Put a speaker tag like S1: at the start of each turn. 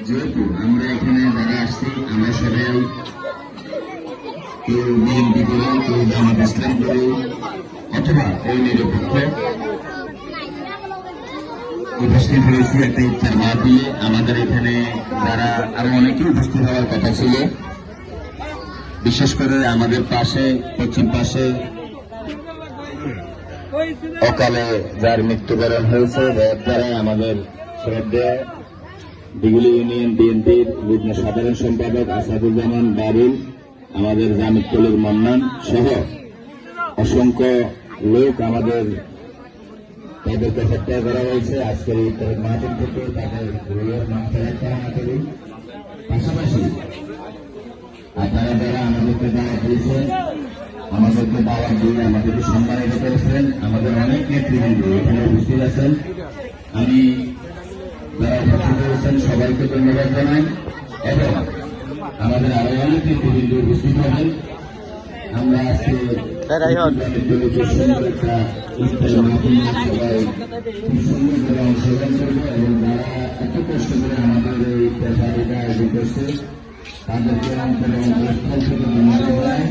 S1: যেহেতু আমরা এখানে যারা আসছি আমরা সবাই কেউ বিএনপি করি, কেউ জামাত ইসলাম করি, অথবা কেউ নিরপেক্ষ উপস্থিত হয়েছি একটা ইফতার মাহফিলে। আমাদের এখানে যারা আরো অনেকে উপস্থিত হওয়ার কথা ছিল, বিশেষ করে আমাদের পাশে পশ্চিম পাশে অকালে যার মৃত্যুবরণ হয়েছে, দ্বারা আমাদের শ্রদ্ধেয় দিগুলি ইউনিয়ন বিএনপির যুগ্ম সাধারণ সম্পাদক আসাদুজ্জামান বাবুল, আমাদের জামিদুলের মন্নান সহ অসংখ্য লোক আমাদের তাদেরকে হত্যা করা হয়েছে। আজকের এই মাহফিল থেকে তাদের রুহের মাগফিরাত কামনা করি। পাশাপাশি আপনারা যারা আমাদেরকে দাওয়াত দিয়েছেন, আমাদেরকে দাওয়াত দিয়ে আমাদেরকে সম্মানিত করেছেন, আমাদের অনেক নেতৃবৃন্দ এখানে উপস্থিত আছেন। আমি যারা উপস্থিত হয়েছেন সবাইকে ধন্যবাদ জানাই এবং আমাদের আরো অনেক নেতৃবৃন্দ উপস্থিত হবেন। আমরা আজকে সবাই খুব সুন্দর করে অংশগ্রহণ করবো এবং যারা এত কষ্ট করে আমাদের এই পেশাটিকে আয়োজন করছে তাদেরকে অন্তরে অন্তঃস্থল থেকে ধন্যবাদ জানাই।